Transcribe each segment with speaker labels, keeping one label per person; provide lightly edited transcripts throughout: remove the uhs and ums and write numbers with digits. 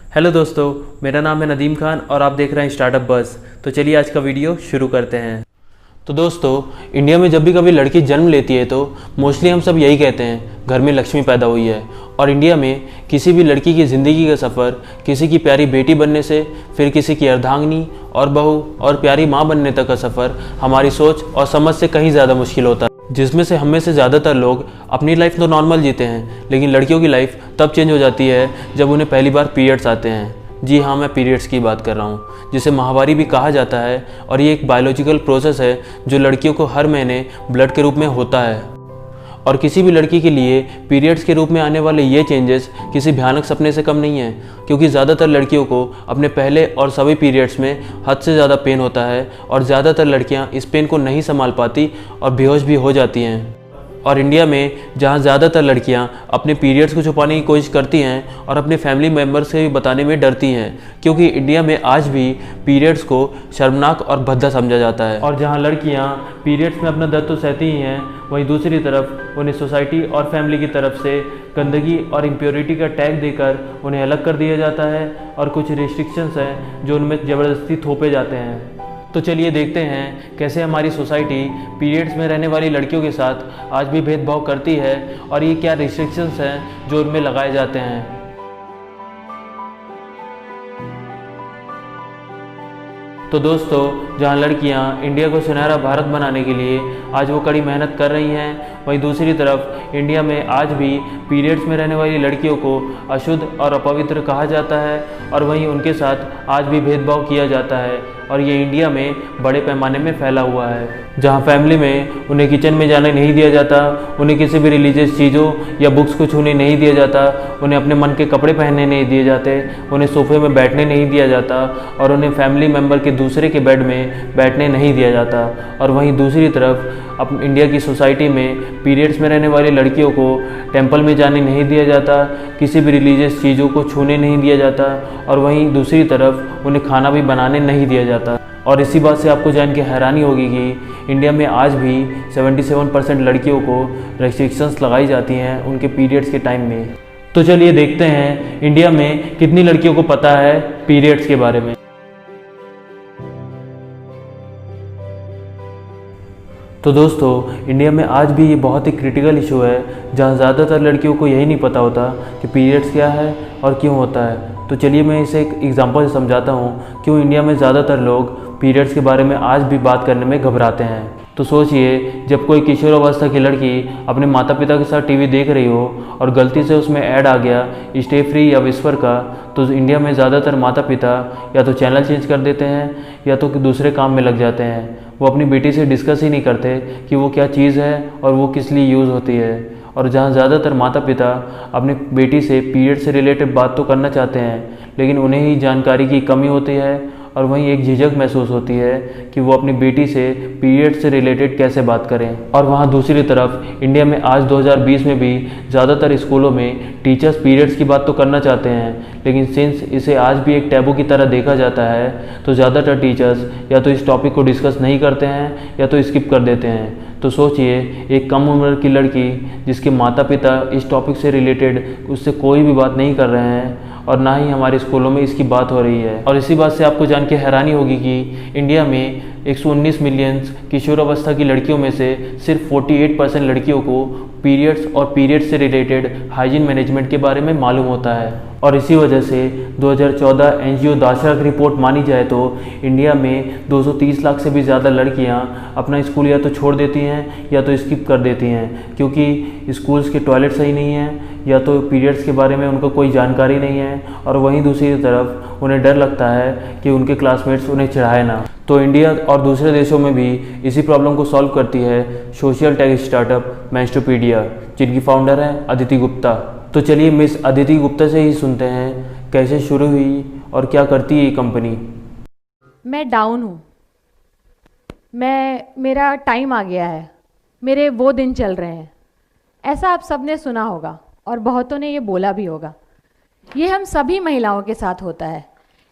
Speaker 1: Hello दोस्तों, मेरा नाम है नदीम खान और आप देख रहे हैं स्टार्टअप बस। तो चलिए आज का वीडियो शुरू करते हैं। तो दोस्तों, इंडिया में जब भी कभी लड़की जन्म लेती है तो मोस्टली हम सब यही कहते हैं, घर में लक्ष्मी पैदा हुई है। और इंडिया में किसी भी लड़की की ज़िंदगी का सफ़र किसी की प्यारी बेटी बनने से फिर किसी की अर्धांगिनी और बहू और प्यारी माँ बनने तक का सफ़र हमारी सोच और समझ से कहीं ज़्यादा मुश्किल होता है। जिसमें से हम में से ज़्यादातर लोग अपनी लाइफ तो नॉर्मल जीते हैं, लेकिन लड़कियों की लाइफ तब चेंज हो जाती है जब उन्हें पहली बार पीरियड्स आते हैं। जी हाँ, मैं पीरियड्स की बात कर रहा हूँ, जिसे माहवारी भी कहा जाता है। और ये एक बायोलॉजिकल प्रोसेस है जो लड़कियों को हर महीने ब्लड के रूप में होता है। और किसी भी लड़की के लिए पीरियड्स के रूप में आने वाले ये चेंजेस किसी भयानक सपने से कम नहीं है, क्योंकि ज़्यादातर लड़कियों को अपने पहले और सभी पीरियड्स में हद से ज़्यादा पेन होता है और ज़्यादातर लड़कियाँ इस पेन को नहीं संभाल पाती और बेहोश भी हो जाती हैं। और इंडिया में जहाँ ज़्यादातर लड़कियाँ अपने पीरियड्स को छुपाने की कोशिश करती हैं और अपने फैमिली मेम्बर्स से भी बताने में डरती हैं, क्योंकि इंडिया में आज भी पीरियड्स को शर्मनाक और भद्दा समझा जाता है। और जहाँ लड़कियाँ पीरियड्स में अपना दर्द तो सहती ही हैं, वहीं दूसरी तरफ उन्हें सोसाइटी और फैमिली की तरफ से गंदगी और इम्प्योरिटी का टैग देकर उन्हें अलग कर दिया जाता है और कुछ रिस्ट्रिक्शंस हैं जो उनमें ज़बरदस्ती थोपे जाते हैं। तो चलिए देखते हैं कैसे हमारी सोसाइटी पीरियड्स में रहने वाली लड़कियों के साथ आज भी भेदभाव करती है और ये क्या रिस्ट्रिक्शंस हैं जो उनमें लगाए जाते हैं। तो दोस्तों, जहां लड़कियां इंडिया को सुनहरा भारत बनाने के लिए आज वो कड़ी मेहनत कर रही हैं, वहीं दूसरी तरफ इंडिया में आज भी पीरियड्स में रहने वाली लड़कियों को अशुद्ध और अपवित्र कहा जाता है और वहीं उनके साथ आज भी भेदभाव किया जाता है। और ये इंडिया में बड़े पैमाने में फैला हुआ है, जहाँ फैमिली में उन्हें किचन में जाने नहीं दिया जाता, उन्हें किसी भी रिलीजियस चीज़ों या बुक्स को छूने नहीं दिया जाता, उन्हें अपने मन के कपड़े पहनने नहीं दिए जाते, उन्हें सोफे में बैठने नहीं दिया जाता और उन्हें फैमिली मेम्बर के दूसरे के बेड में बैठने नहीं दिया जाता। और वहीं दूसरी तरफ अब इंडिया की सोसाइटी में पीरियड्स में रहने वाली लड़कियों को टेंपल में जाने नहीं दिया जाता, किसी भी रिलीजियस चीज़ों को छूने नहीं दिया जाता और वहीं दूसरी तरफ उन्हें खाना भी बनाने नहीं दिया जाता। और इसी बात से आपको जान के हैरानी होगी कि इंडिया में आज भी 77% लड़कियों को रेस्ट्रिक्शंस लगाई जाती हैं उनके पीरियड्स के टाइम में। तो चलिए देखते हैं इंडिया में कितनी लड़कियों को पता है पीरियड्स के बारे में। तो दोस्तों, इंडिया में आज भी ये बहुत ही क्रिटिकल इशू है, जहाँ ज़्यादातर लड़कियों को यही नहीं पता होता कि पीरियड्स क्या है और क्यों होता है। तो चलिए मैं इसे एक एग्जांपल से समझाता हूँ क्यों इंडिया में ज़्यादातर लोग पीरियड्स के बारे में आज भी बात करने में घबराते हैं। तो सोचिए, जब कोई किशोरावस्था की लड़की अपने माता पिता के साथ टीवी देख रही हो और गलती से उसमें ऐड आ गया स्टे फ्री या विस्पर का, तो इंडिया में ज़्यादातर माता पिता या तो चैनल चेंज कर देते हैं या तो दूसरे काम में लग जाते हैं। वो अपनी बेटी से डिस्कस ही नहीं करते कि वो क्या चीज़ है और वो किस लिए यूज़ होती है। और जहाँ ज़्यादातर माता पिता अपनी बेटी से पीरियड से रिलेटेड बात तो करना चाहते हैं, लेकिन उन्हें ही जानकारी की कमी होती है और वहीं एक झिझक महसूस होती है कि वो अपनी बेटी से पीरियड से रिलेटेड कैसे बात करें। और वहाँ दूसरी तरफ इंडिया में आज 2020 में भी ज़्यादातर स्कूलों में टीचर्स पीरियड्स की बात तो करना चाहते हैं, लेकिन सिंस इसे आज भी एक टैबू की तरह देखा जाता है, तो ज़्यादातर टीचर्स या तो इस टॉपिक को डिस्कस नहीं करते हैं या तो स्किप कर देते हैं। तो सोचिए, एक कम उम्र की लड़की जिसके माता पिता इस टॉपिक से रिलेटेड उससे कोई भी बात नहीं कर रहे हैं और ना ही हमारे स्कूलों में इसकी बात हो रही है। और इसी बात से आपको जान के हैरानी होगी कि इंडिया में 119 मिलियन किशोरावस्था की लड़कियों में से सिर्फ 48% लड़कियों को पीरियड्स और पीरियड से रिलेटेड हाइजीन मैनेजमेंट के बारे में मालूम होता है। और इसी वजह से 2014 एनजीओ दाशरा की रिपोर्ट मानी जाए तो इंडिया में 230 लाख से भी ज़्यादा लड़कियां अपना स्कूल या तो छोड़ देती हैं या तो स्किप कर देती हैं, क्योंकि स्कूल्स के टॉयलेट सही नहीं हैं या तो पीरियड्स के बारे में उनको कोई जानकारी नहीं है और वहीं दूसरी तरफ उन्हें डर लगता है कि उनके क्लासमेट्स उन्हें चिढ़ाए ना। तो इंडिया और दूसरे देशों में भी इसी प्रॉब्लम को सॉल्व करती है सोशल टेक स्टार्टअप मेंस्ट्रुपीडिया, जिनकी फाउंडर हैं अदिति गुप्ता। तो चलिए मिस अदिति गुप्ता से ही सुनते हैं कैसे शुरू हुई और क्या करती है ये कंपनी।
Speaker 2: मैं डाउन हूँ, मेरा टाइम आ गया है, मेरे वो दिन चल रहे हैं, ऐसा आप सबने सुना होगा और बहुतों ने ये बोला भी होगा। ये हम सभी महिलाओं के साथ होता है,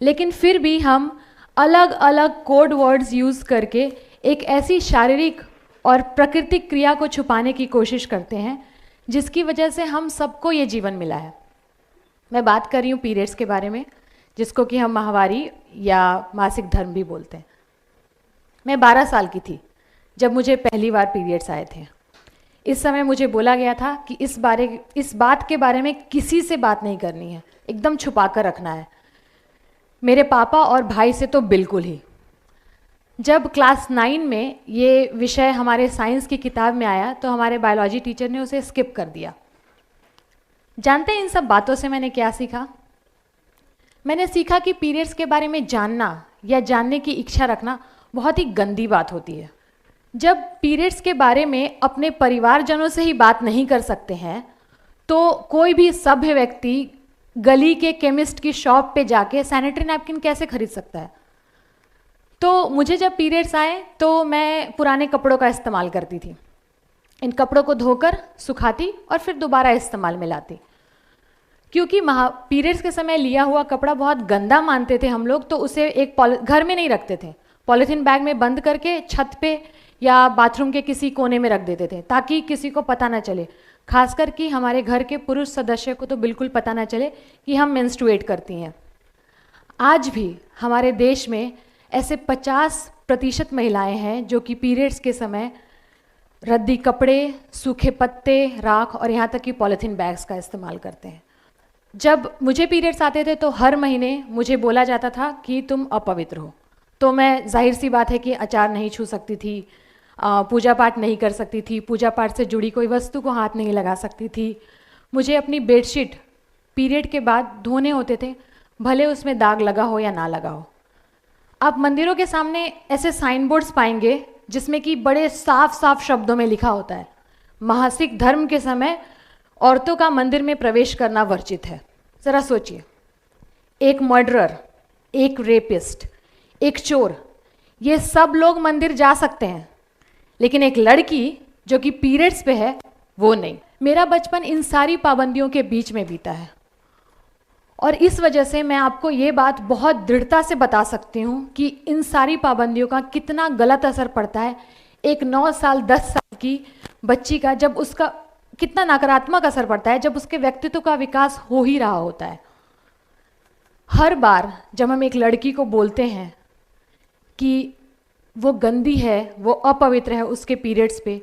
Speaker 2: लेकिन फिर भी हम अलग अलग कोड वर्ड्स यूज़ करके एक ऐसी शारीरिक और प्राकृतिक क्रिया को छुपाने की कोशिश करते हैं जिसकी वजह से हम सबको ये जीवन मिला है। मैं बात कर रही हूँ पीरियड्स के बारे में। जिसको कि हम माहवारी या मासिक धर्म भी बोलते हैं। मैं 12 साल की थी जब मुझे पहली बार पीरियड्स आए थे। इस समय मुझे बोला गया था कि इस बात के बारे में किसी से बात नहीं करनी है, एकदम छुपा कर रखना है। मेरे पापा और भाई से तो बिल्कुल ही। जब क्लास 9 में ये विषय हमारे साइंस की किताब में आया तो हमारे बायोलॉजी टीचर ने उसे स्किप कर दिया। जानते हैं इन सब बातों से मैंने क्या सीखा? मैंने सीखा कि पीरियड्स के बारे में जानना या जानने की इच्छा रखना बहुत ही गंदी बात होती है। जब पीरियड्स के बारे में अपने परिवारजनों से ही बात नहीं कर सकते हैं तो कोई भी सभ्य व्यक्ति गली के केमिस्ट की शॉप पे जाके सैनिटरी नैपकिन कैसे खरीद सकता है? तो मुझे जब पीरियड्स आए तो मैं पुराने कपड़ों का इस्तेमाल करती थी। इन कपड़ों को धोकर सुखाती और फिर दोबारा इस्तेमाल में लाती, क्योंकि पीरियड्स के समय लिया हुआ कपड़ा बहुत गंदा मानते थे हम लोग, तो उसे एक घर में नहीं रखते थे, पॉलीथीन बैग में बंद करके छत पे या बाथरूम के किसी कोने में रख देते थे ताकि किसी को पता ना चले, खासकर कि हमारे घर के पुरुष सदस्य को तो बिल्कुल पता ना चले कि हम मेंस्ट्रुएट करती हैं। आज भी हमारे देश में ऐसे 50% महिलाएं हैं जो कि पीरियड्स के समय रद्दी कपड़े, सूखे पत्ते, राख और यहाँ तक कि पॉलीथीन बैग्स का इस्तेमाल करते हैं। जब मुझे पीरियड्स आते थे तो हर महीने मुझे बोला जाता था कि तुम अपवित्र हो, तो मैं जाहिर सी बात है कि अचार नहीं छू सकती थी, पूजा पाठ नहीं कर सकती थी, पूजा पाठ से जुड़ी कोई वस्तु को हाथ नहीं लगा सकती थी। मुझे अपनी बेडशीट पीरियड के बाद धोने होते थे, भले उसमें दाग लगा हो या ना लगा हो। आप मंदिरों के सामने ऐसे साइन बोर्ड्स पाएंगे जिसमें कि बड़े साफ साफ शब्दों में लिखा होता है, मासिक धर्म के समय औरतों का मंदिर में प्रवेश करना वर्जित है। ज़रा सोचिए, एक मर्डरर, एक रेपिस्ट, एक चोर, ये सब लोग मंदिर जा सकते हैं, लेकिन एक लड़की जो कि पीरियड्स पे है वो नहीं। मेरा बचपन इन सारी पाबंदियों के बीच में बीता है और इस वजह से मैं आपको ये बात बहुत दृढ़ता से बता सकती हूँ कि इन सारी पाबंदियों का कितना गलत असर पड़ता है एक 9 साल 10 साल की बच्ची का, जब उसका कितना नकारात्मक असर पड़ता है जब उसके व्यक्तित्व का विकास हो ही रहा होता है। हर बार जब हम एक लड़की को बोलते हैं कि वो गंदी है, वो अपवित्र है उसके पीरियड्स पे,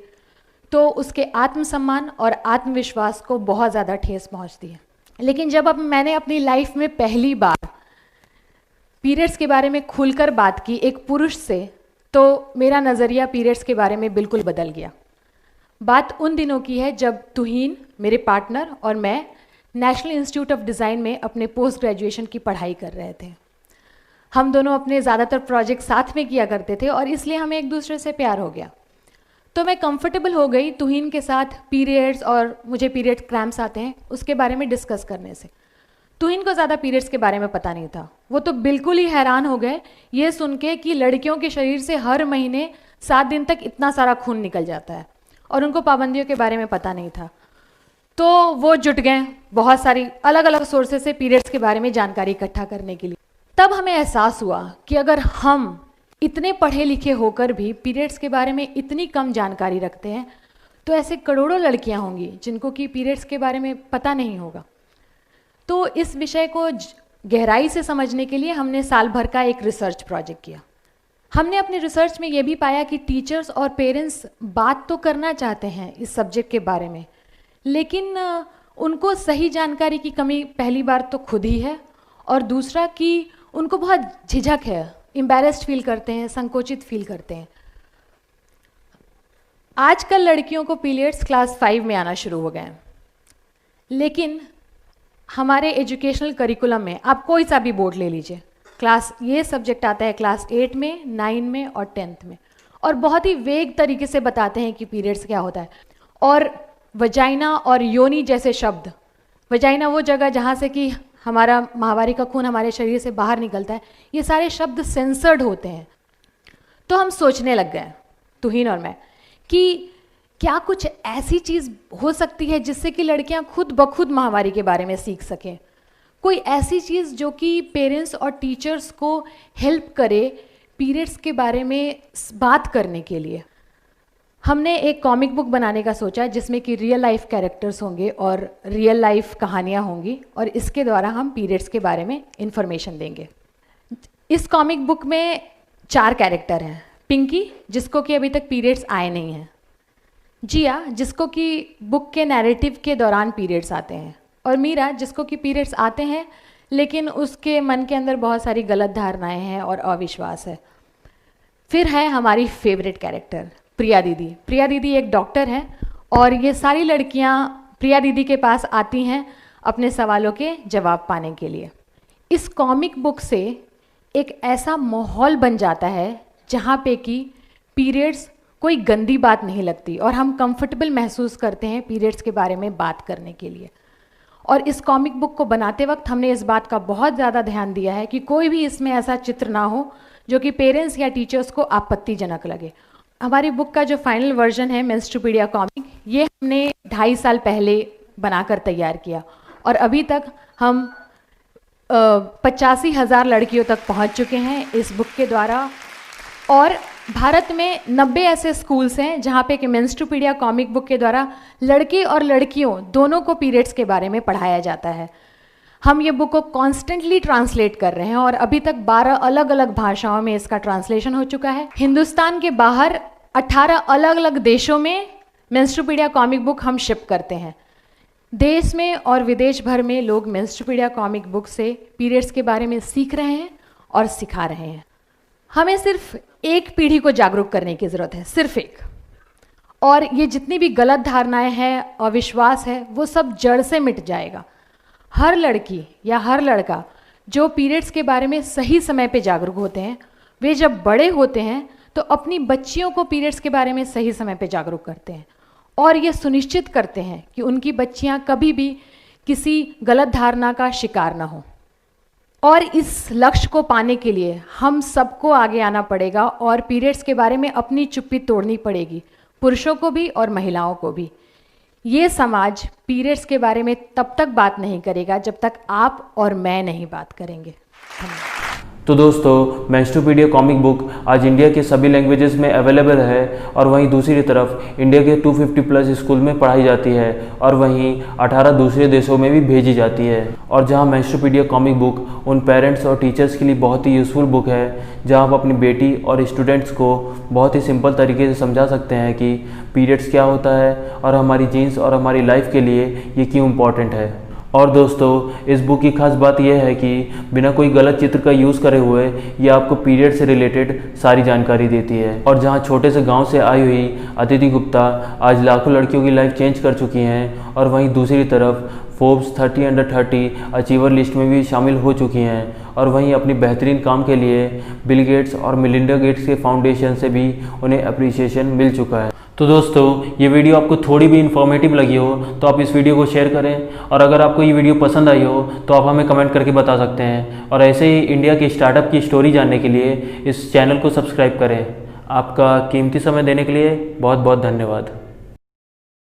Speaker 2: तो उसके आत्मसम्मान और आत्मविश्वास को बहुत ज़्यादा ठेस पहुंचती है। लेकिन जब मैंने अपनी लाइफ में पहली बार पीरियड्स के बारे में खुलकर बात की एक पुरुष से, तो मेरा नज़रिया पीरियड्स के बारे में बिल्कुल बदल गया। बात उन दिनों की है जब तुहीन, मेरे पार्टनर और मैं नेशनल इंस्टीट्यूट ऑफ डिज़ाइन में अपने पोस्ट ग्रेजुएशन की पढ़ाई कर रहे थे। हम दोनों अपने ज़्यादातर प्रोजेक्ट साथ में किया करते थे और इसलिए हमें एक दूसरे से प्यार हो गया। तो मैं कंफर्टेबल हो गई तुहीन के साथ पीरियड्स और मुझे पीरियड क्रैम्प्स आते हैं उसके बारे में डिस्कस करने से। तुहीन को ज़्यादा पीरियड्स के बारे में पता नहीं था, वो तो बिल्कुल ही हैरान हो गए ये सुन के कि लड़कियों के शरीर से हर महीने 7 दिन तक इतना सारा खून निकल जाता है और उनको पाबंदियों के बारे में पता नहीं था। तो वो जुट गए बहुत सारी अलग अलग सोर्सेज से पीरियड्स के बारे में जानकारी इकट्ठा करने के लिए। तब हमें एहसास हुआ कि अगर हम इतने पढ़े लिखे होकर भी पीरियड्स के बारे में इतनी कम जानकारी रखते हैं तो ऐसे करोड़ों लड़कियां होंगी जिनको कि पीरियड्स के बारे में पता नहीं होगा। तो इस विषय को गहराई से समझने के लिए हमने साल भर का एक रिसर्च प्रोजेक्ट किया। हमने अपने रिसर्च में ये भी पाया कि टीचर्स और पेरेंट्स बात तो करना चाहते हैं इस सब्जेक्ट के बारे में, लेकिन उनको सही जानकारी की कमी पहली बार तो खुद ही है और दूसरा कि उनको बहुत झिझक है, एम्बैरेस्ड फील करते हैं, संकोचित फील करते हैं। आजकल लड़कियों को पीरियड्स क्लास 5 में आना शुरू हो गए हैं, लेकिन हमारे एजुकेशनल करिकुलम में आप कोई सा भी बोर्ड ले लीजिए, ये सब्जेक्ट आता है क्लास 8 में, 9 में और 10th में, और बहुत ही वेग तरीके से बताते हैं कि पीरियड्स क्या होता है। और वजाइना और योनि जैसे शब्द, वजाइना वो जगह जहाँ से कि हमारा माहवारी का खून हमारे शरीर से बाहर निकलता है, ये सारे शब्द सेंसर्ड होते हैं। तो हम सोचने लग गए तुहीन और मैं कि क्या कुछ ऐसी चीज़ हो सकती है जिससे कि लड़कियां खुद ब खुद माहवारी के बारे में सीख सकें, कोई ऐसी चीज़ जो कि पेरेंट्स और टीचर्स को हेल्प करे पीरियड्स के बारे में बात करने के लिए। हमने एक कॉमिक बुक बनाने का सोचा जिसमें कि रियल लाइफ कैरेक्टर्स होंगे और रियल लाइफ कहानियाँ होंगी और इसके द्वारा हम पीरियड्स के बारे में इंफॉर्मेशन देंगे। इस कॉमिक बुक में 4 कैरेक्टर हैं। पिंकी, जिसको कि अभी तक पीरियड्स आए नहीं हैं। जिया, जिसको कि बुक के नैरेटिव के दौरान पीरियड्स आते हैं। और मीरा, जिसको कि पीरियड्स आते हैं लेकिन उसके मन के अंदर बहुत सारी गलत धारणाएं हैं और अविश्वास है। फिर है हमारी फेवरेट कैरेक्टर प्रिया दीदी। प्रिया दीदी एक डॉक्टर हैं और ये सारी लड़कियां प्रिया दीदी के पास आती हैं अपने सवालों के जवाब पाने के लिए। इस कॉमिक बुक से एक ऐसा माहौल बन जाता है जहाँ पे कि पीरियड्स कोई गंदी बात नहीं लगती और हम कंफर्टेबल महसूस करते हैं पीरियड्स के बारे में बात करने के लिए। और इस कॉमिक बुक को बनाते वक्त हमने इस बात का बहुत ज़्यादा ध्यान दिया है कि कोई भी इसमें ऐसा चित्र ना हो जो कि पेरेंट्स या टीचर्स को आपत्तिजनक लगे। हमारी बुक का जो फाइनल वर्जन है मेंस्ट्रुपीडिया कॉमिक, ये हमने 2.5 साल पहले बनाकर तैयार किया और अभी तक हम 85,000 लड़कियों तक पहुंच चुके हैं इस बुक के द्वारा। और भारत में 90 ऐसे स्कूल्स हैं जहाँ पे कि मेंस्ट्रुपीडिया कॉमिक बुक के द्वारा लड़के और लड़कियों दोनों को पीरियड्स के बारे में पढ़ाया जाता है। हम ये बुक को कॉन्स्टेंटली ट्रांसलेट कर रहे हैं और अभी तक 12 अलग अलग भाषाओं में इसका ट्रांसलेशन हो चुका है। हिंदुस्तान के बाहर 18 अलग अलग देशों में मेंस्ट्रुपीडिया कॉमिक बुक हम शिप करते हैं। देश में और विदेश भर में लोग मेंस्ट्रुपीडिया कॉमिक बुक से पीरियड्स के बारे में सीख रहे हैं और सिखा रहे हैं। हमें सिर्फ एक पीढ़ी को जागरूक करने की ज़रूरत है, सिर्फ एक। और ये जितनी भी गलत धारणाएं हैं, अविश्वास है, वो सब जड़ से मिट जाएगा। हर लड़की या हर लड़का जो पीरियड्स के बारे में सही समय पे जागरूक होते हैं, वे जब बड़े होते हैं तो अपनी बच्चियों को पीरियड्स के बारे में सही समय पे जागरूक करते हैं और ये सुनिश्चित करते हैं कि उनकी बच्चियां कभी भी किसी गलत धारणा का शिकार ना हो। और इस लक्ष्य को पाने के लिए हम सबको आगे आना पड़ेगा और पीरियड्स के बारे में अपनी चुप्पी तोड़नी पड़ेगी, पुरुषों को भी और महिलाओं को भी। ये समाज पीरियड्स के बारे में तब तक बात नहीं करेगा जब तक आप और मैं नहीं बात करेंगे।
Speaker 1: तो दोस्तों, मेंस्ट्रुपीडिया कॉमिक बुक आज इंडिया के सभी लैंग्वेजेस में अवेलेबल है और वहीं दूसरी तरफ इंडिया के 250 प्लस स्कूल में पढ़ाई जाती है और वहीं 18 दूसरे देशों में भी भेजी जाती है। और जहां मेंस्ट्रुपीडिया कॉमिक बुक उन पेरेंट्स और टीचर्स के लिए बहुत ही यूज़फुल बुक है, जहां आप अपनी बेटी और स्टूडेंट्स को बहुत ही सिंपल तरीके से समझा सकते हैं कि पीरियड्स क्या होता है और हमारी जीन्स और हमारी लाइफ के लिए ये क्यों इम्पॉर्टेंट है। और दोस्तों, इस बुक की खास बात यह है कि बिना कोई गलत चित्र का यूज़ करे हुए ये आपको पीरियड से रिलेटेड सारी जानकारी देती है। और जहां छोटे से गांव से आई हुई अदिति गुप्ता आज लाखों लड़कियों की लाइफ चेंज कर चुकी हैं और वहीं दूसरी तरफ फोर्ब्स 30 अंडर 30 अचीवर लिस्ट में भी शामिल हो चुकी हैं और वहीं अपनी बेहतरीन काम के लिए बिल गेट्स और मिलिंडा गेट्स के फाउंडेशन से भी उन्हें अप्रिसिएशन मिल चुका है। तो दोस्तों, ये वीडियो आपको थोड़ी भी इन्फॉर्मेटिव लगी हो तो आप इस वीडियो को शेयर करें और अगर आपको ये वीडियो पसंद आई हो तो आप हमें कमेंट करके बता सकते हैं। और ऐसे ही इंडिया की स्टार्टअप की स्टोरी जानने के लिए इस चैनल को सब्सक्राइब करें। आपका कीमती समय देने के लिए बहुत बहुत धन्यवाद।